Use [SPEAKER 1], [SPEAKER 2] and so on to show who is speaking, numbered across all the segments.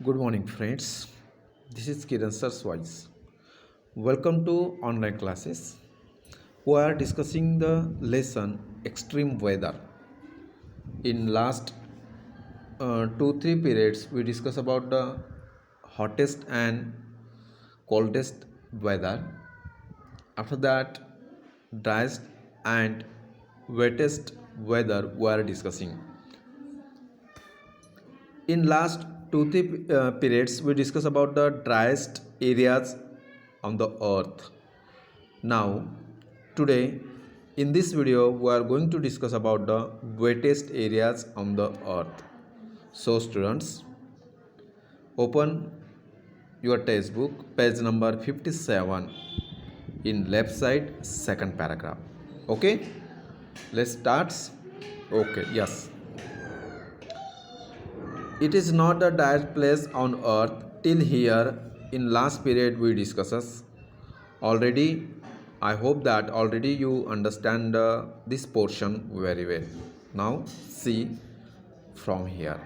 [SPEAKER 1] Good morning, friends. This is Kiran Sir's voice. Welcome to online classes. We are discussing the lesson extreme weather. In last 2-3 periods, we discuss about the hottest and coldest weather. After that, driest and wettest weather we are discussing. In last 2-3 periods, we discuss about the driest areas on the earth. Now, today in this video, we are going to discuss about the wettest areas on the earth. So, students, open your textbook, page number 57, in left side, second paragraph. Okay, let's start. Okay, yes. It is not the direct place on earth till here. In last period we discusses already. I hope that already you understand this portion very well. Now see from here.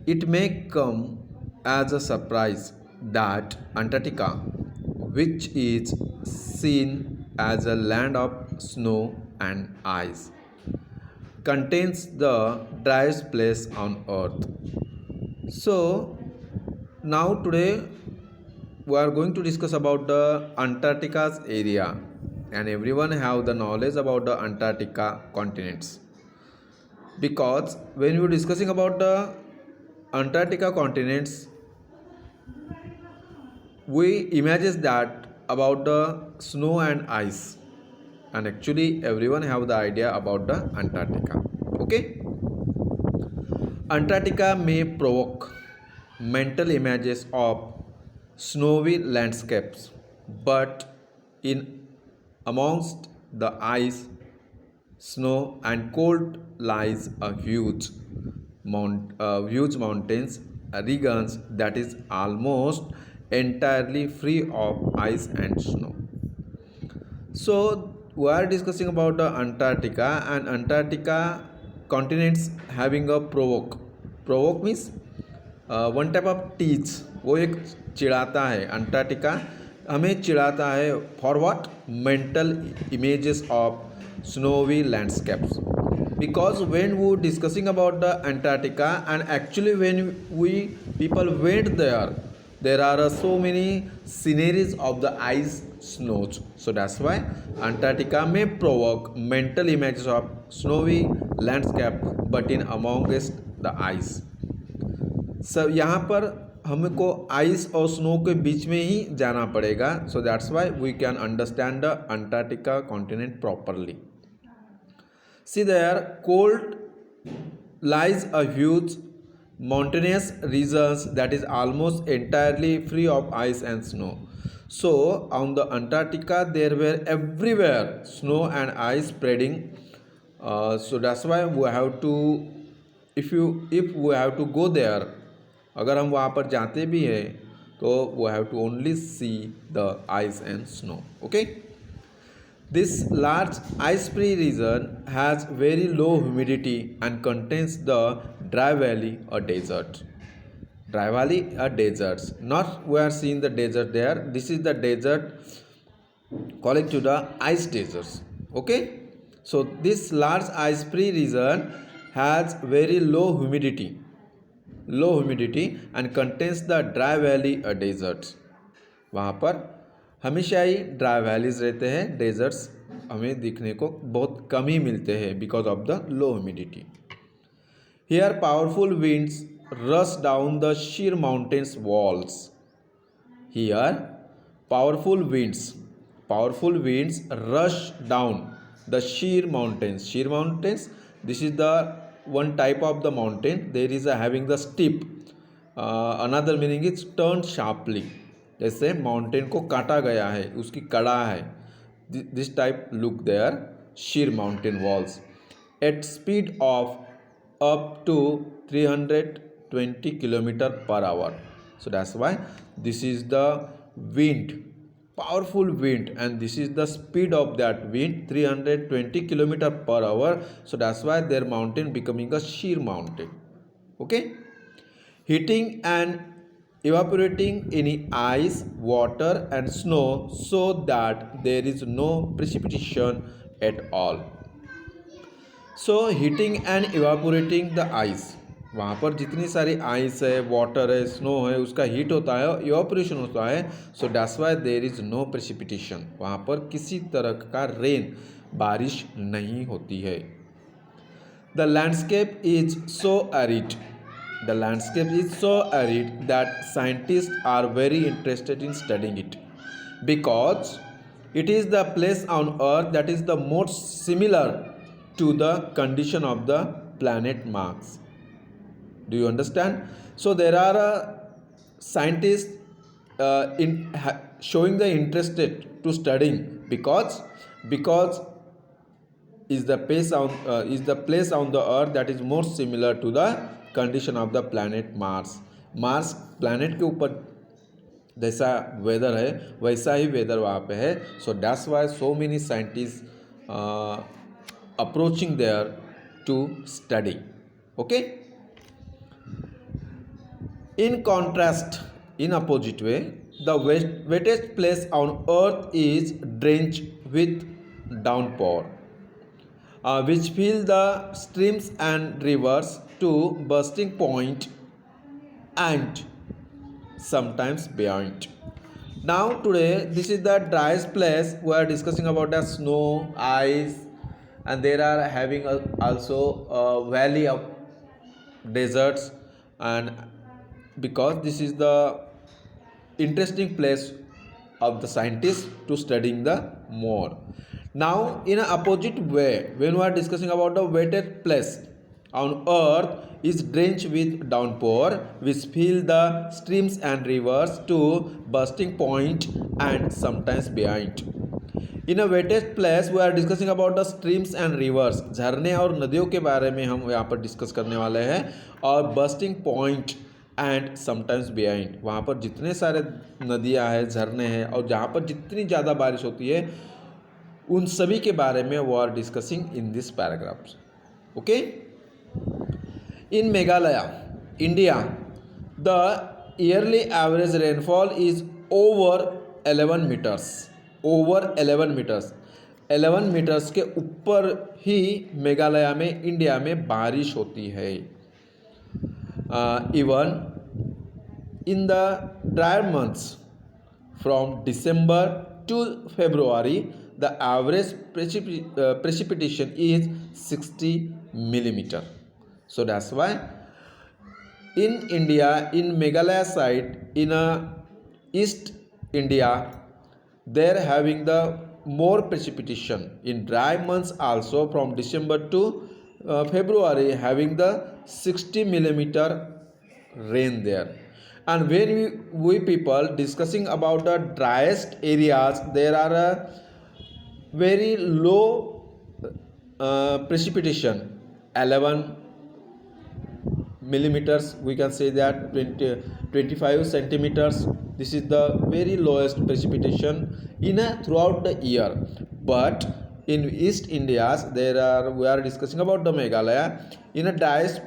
[SPEAKER 1] It may come as a surprise that Antarctica, which is seen as a land of snow and ice, contains the driest place on earth. So now today we are going to discuss about the Antarctica's area, and everyone have the knowledge about the Antarctica continents, because when you are discussing about the Antarctica continents, we imagine that about the snow and ice, and actually everyone have the idea about the Antarctica. Okay, Antarctica may provoke mental images of snowy landscapes, but in amongst the ice, snow, and cold lies a huge mountains regions that is almost entirely free of ice and snow. So we are discussing about the Antarctica, and Antarctica continents having a provoke. Provoke means one type of teach, वो एक चिढ़ाता है. Antarctica हमें चिढ़ाता है for what? Mental images of snowy landscapes. Because when we were discussing about the Antarctica, and actually when we people went there are so many sceneries of the ice snows. So that's why Antarctica may provoke mental images of snowy landscape, but in amongst the ice. सब यहाँ पर हमको ice और snow के बीच में ही जाना पड़ेगा. So that's why we can understand the Antarctica continent properly. See there cold lies a huge mountainous regions that is almost entirely free of ice and snow. So on the Antarctica there were everywhere snow and ice spreading. So that's why we have to, if we have to go there, अगर हम वहाँ पर जाते भी हैं तो we have to only see the ice and snow. Okay. This large ice-free region has very low humidity and contains the dry valley, a desert. Dry valley, a desert. Not we are seeing the desert there. This is the desert calling to the ice deserts. Okay. So this large ice-free region has very low humidity and contains the dry valley, a desert. वहाँ पर हमेशा ही dry valleys रहते हैं. Desserts हमें दिखने को बहुत कम ही मिलते हैं because of the low humidity. Here powerful winds rush down the sheer mountains walls. Here powerful winds rush down the sheer mountains. Sheer mountains, this is the one type of the mountain. There is a having the steep. Another meaning is turned sharply. जैसे mountain को काटा गया है, उसकी कड़ा है. This type look there sheer mountain walls at speed of up to 320 km/h. So that's why this is the wind, powerful wind, and this is the speed of that wind, 320 km/h. So that's why their mountain becoming a sheer mountain. Okay, heating and evaporating any ice, water and snow so that there is no precipitation at all. So heating and evaporating the ice, वहाँ पर जितनी सारी ice है, water है, snow है, उसका heat होता है, इवापोरेशन होता है. So that's why there is no precipitation, वहाँ पर किसी तरह का रेन, बारिश नहीं होती है. The landscape is so arid, the landscape is so arid that scientist are very interested in studying it because it is the place on earth that is the most similar to the condition of the planet Mars. Do you understand? So there are scientists showing the interested to studying because is the place on the earth that is more similar to the condition of the planet Mars. Mars planet के ऊपर जैसा weather है वैसा ही weather वहाँ पे है. So that's why so many scientist approaching there to study. Okay, in contrast, in opposite way, the wettest place on earth is drench with downpour which fill the streams and rivers to bursting point and sometimes beyond. Now today this is the driest place. We are discussing about the snow, ice, and there are having also a valley of deserts, and because this is the interesting place of the scientists to studying the more. Now in an opposite way, when we are discussing about the wettest place on earth is drenched with downpour which fill the streams and rivers to bursting point and sometimes beyond. In a wettest place we are discussing about the streams and rivers, झरने और नदियों के बारे में हम यहाँ पर discuss करने वाले हैं. और bursting point and sometimes behind, वहाँ पर जितने सारे नदियाँ हैं, झरने हैं और जहाँ पर जितनी ज़्यादा बारिश होती है उन सभी के बारे में वो are discussing in this paragraphs. Okay, in Meghalaya India the yearly average rainfall is over 11 meters. Over 11 meters, 11 meters के ऊपर ही मेघालय में, इंडिया में बारिश होती है. Even in the drier months from December to February, the average precipitation is 60 millimeter. So that's why in India, in Meghalaya side, in East India, they're having the more precipitation in dry months also from December to February, having the 60 millimeter rain there. And when we people discussing about the driest areas, there are a very low precipitation, 11 millimeters, we can say that 25 centimeters. This is the very lowest precipitation in throughout the year. But in East India's we are discussing about the Meghalaya, in a driest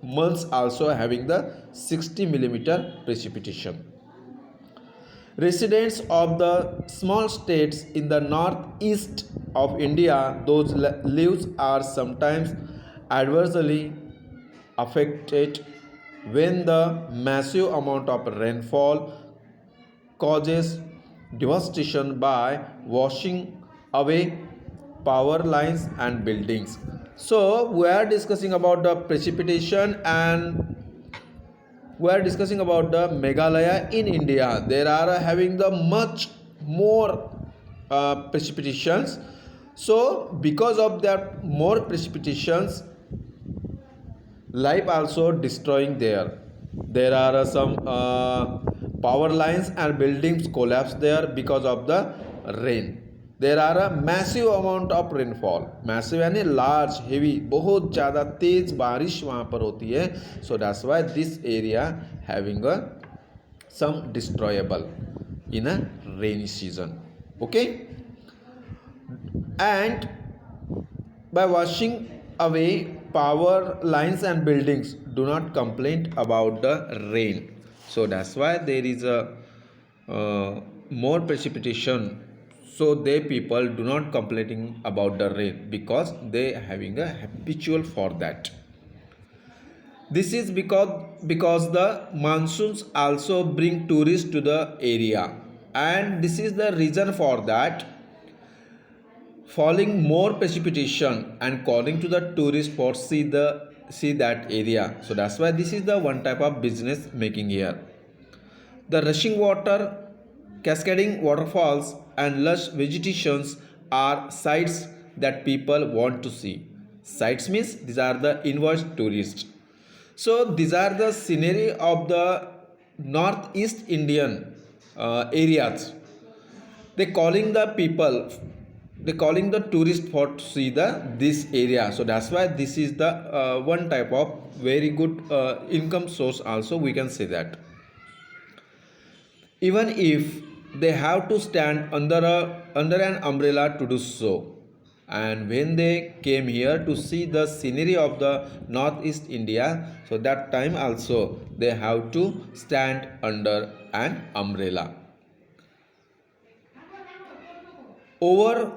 [SPEAKER 1] months also having the 60 millimeter precipitation. Residents of the small states in the northeast of India, those lives are sometimes adversely affected when the massive amount of rainfall causes devastation by washing away power lines and buildings. So we are discussing about the precipitation and we are discussing about the Meghalaya in India. There are having the much more precipitations. So because of that more precipitations, life also destroying there. There are some power lines and buildings collapse there because of the rain. There are a massive amount of rainfall. Massive यानी large, heavy, बहुत ज़्यादा तेज बारिश वहाँ पर होती है. So that's why this area having a some destroyable in a rainy season. Okay, and by washing away power lines and buildings do not complain about the rain. So that's why there is a more precipitation. So they people do not complaining about the rain because they having a habitual for that. This is because the monsoons also bring tourists to the area, and this is the reason for that falling more precipitation and calling to the tourist for see that area. So that's why this is the one type of business making here. The rushing water, cascading waterfalls, and lush vegetations are sights that people want to see. Sights means these are the inverse tourists. So these are the scenery of the northeast Indian areas. They calling the people, they calling the tourist for to see the this area. So that's why this is the one type of very good income source. Also, we can say that even if they have to stand under an umbrella to do so, and when they came here to see the scenery of the northeast India, so that time also they have to stand under an umbrella. Over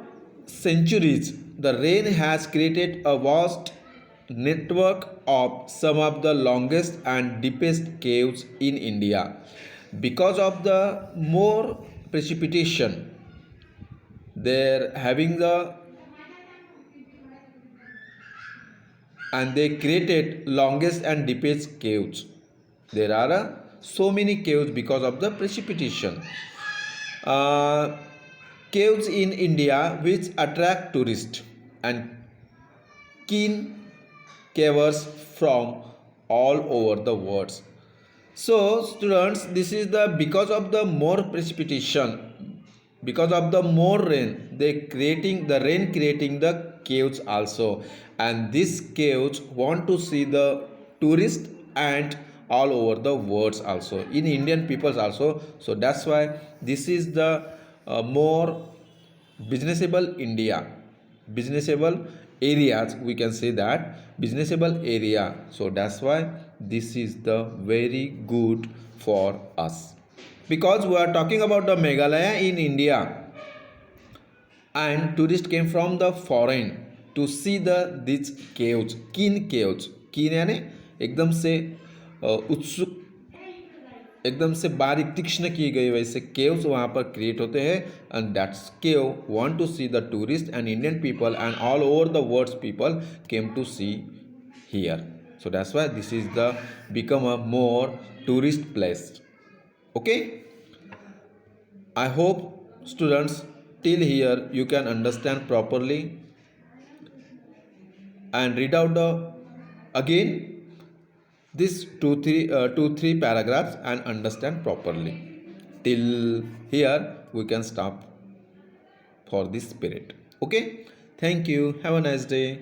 [SPEAKER 1] centuries, the rain has created a vast network of some of the longest and deepest caves in India. Because of the more precipitation, they're having the and they created longest and deepest caves. There are so many caves because of the precipitation. Uh, Caves in India which attract tourists and keen cavers from all over the world. So students, this is the because of the more precipitation, because of the more rain, they creating the rain creating the caves also, and these caves want to see the tourists and all over the world also in Indian peoples also. So that's why this is the more businessable India, businessable areas, we can say that businessable area. So that's why this is the very good for us, because we are talking about the Meghalaya in India, and tourists came from the foreign to see the these caves, keen यानी एकदम से उत्सुक, एकदम से बारीक तीक्ष्ण की गई वैसे केव्स वहाँ पर क्रिएट होते हैं, and that's cave want to see the tourist and Indian people and all over the world people came to see here. So that's why this is the become a more tourist place. Okay, I hope students till here you can understand properly and read out the again this two three paragraphs and understand properly. Till here we can stop for this period. Okay, thank you, have a nice day.